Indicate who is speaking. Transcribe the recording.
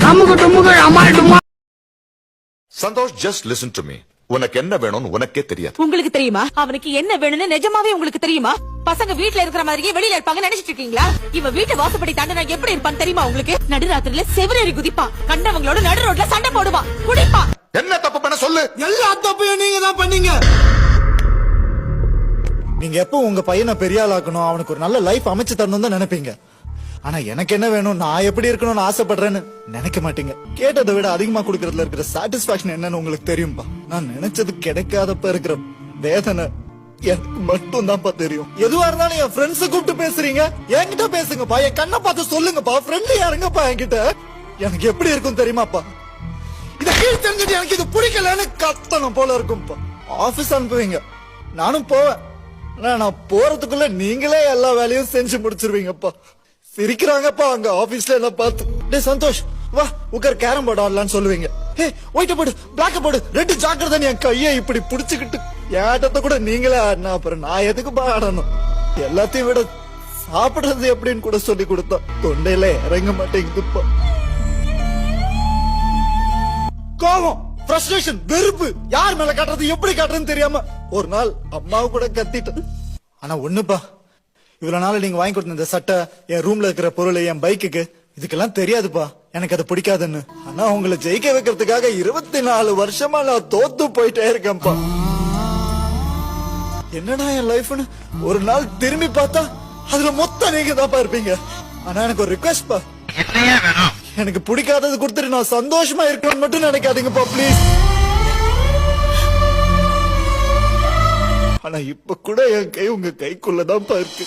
Speaker 1: அமுகு டுமுகு Amaal டுமா.
Speaker 2: Santhosh, just listen to me. உனக்கு என்ன வேணும்னு உனக்கே தெரியாது.
Speaker 3: உங்களுக்கு தெரியுமா அவனுக்கு என்ன வேணும்னு? நிஜமாவே உங்களுக்கு தெரியுமா? பசங்க வீட்ல இருக்கிற மாதிரியே வெளியில இருப்பாங்க நினைச்சிட்டு இருக்கீங்களா? இவன் வீட்டை வாசப்படி தாண்டினா எப்படி இருப்பான்னு தெரியுமா உங்களுக்கு? நடுராத்திரில செவரேறி குதிப்பான், கண்டவங்களோட நடு ரோட்ல சண்டை போடுவான், குடிப்பான்.
Speaker 2: என்ன தப்பு பண்ண சொல்லு.
Speaker 4: எல்லா தப்பையும் நீங்க தான் பண்ணீங்க. நீங்க எப்போ உங்க பையனை பெரிய ஆளாக்கணும், அவனுக்கு ஒரு நல்ல லைஃப் அமைச்சு தரணும் தான் நினைப்பீங்க. ஆனா எனக்கு என்ன வேணும், நான் எப்படி இருக்கணும்னு ஆசைப்படுறேன்னு நினைக்க மாட்டீங்க. கேட்டதை விட அதிகமா கொடுக்கறதுல இருக்கிற சாட்டிஸ்பாக்சன் என்னன்னு உங்களுக்கு தெரியும்பா. நான் நினைச்சது கிடைக்காதப்ப இருக்கிற வேதனை எனக்கு மட்டும் தான்ப்பா தெரியும். எதுவா இருந்தாலும் என் ஃப்ரெண்ட்ஸ கூப்பிட்டு பேசுறீங்க, என்கிட்ட பேசுங்கப்பா, என் கண்ணை பார்த்து சொல்லுங்கப்பா, ஃப்ரெண்ட்லியா இருங்கப்பா என்கிட்ட. எனக்கு எப்படி இருக்கும் தெரியுமாப்பா? இத கீழ் தெரிஞ்சுட்டு எனக்கு இது பிடிக்கலன்னு கத்தணும் போல இருக்கும்பா. ஆபீஸ் அனுப்புவீங்க, நானும் போவேன். நான் போறதுக்குள்ள நீங்களே எல்லா வேலையும் செஞ்சு முடிச்சிருவீங்கப்பா. சிரிக்கிறாங்கப்பா அங்க ஆபீஸ்ல என்ன பார்த்து. டே சந்தோஷ், வா உட்கார், கேரம் போர்டு ஆடலான்னு சொல்லுவீங்க. ஹே ஒயிட் போடு, பிளாக் போடு, ரெட் ஜாக்கிரதை. என் கையை இப்படி புடிச்சுக்கிட்டு என் ஆட்டத்தை கூட நீங்களே ஆடினா அப்புறம் நான் எதுக்குப்பா ஆடணும்? எல்லாத்தையும் விட சாப்பிடுறது எப்படின்னு கூட சொல்லி கொடுத்தா தொண்டையில இறங்க மாட்டேங்குதுப்பா. கோபம், ஃப்ரஸ்ட்ரேஷன், வெறுப்பு, யார் மேல காட்டுறது எப்படி காட்டுறதுன்னு தெரியாம ஒரு நாள் அம்மாவை கூட கத்திட்டேன். ஆனா ஒண்ணுப்பா, இவ்வளவு நாள் நீங்க வாங்கி கொடுத்த இந்த சட்டை, என் ரூம்ல இருக்கிற பொருள், என் பைக்குக்கு, இதுக்கெல்லாம் தெரியாதுப்பா எனக்கு அது பிடிக்காதுன்னு. ஆனா உங்களை ஜெயிக்க வைக்கிறதுக்காக 24 வருஷமா நான் தோத்து போயிட்டே இருக்கேன்ப்பா. என்னடா என் லைஃப்னு ஒரு நாள் திரும்பி பார்த்தா அதுல மொத்தம் நீங்க தான்ப்பா இருப்பீங்க. ஆனா எனக்கு ஒரு ரிக்வெஸ்ட் பா, எனக்கு பிடிக்காதது கொடுத்துட்டு நான் சந்தோஷமா இருக்கணும்னு மட்டும் நினைக்காதீங்கப்பா ப்ளீஸ். ஆனா இப்ப கூட என் கை உங்க கைக்குள்ளதான்ப்பா இருக்கு.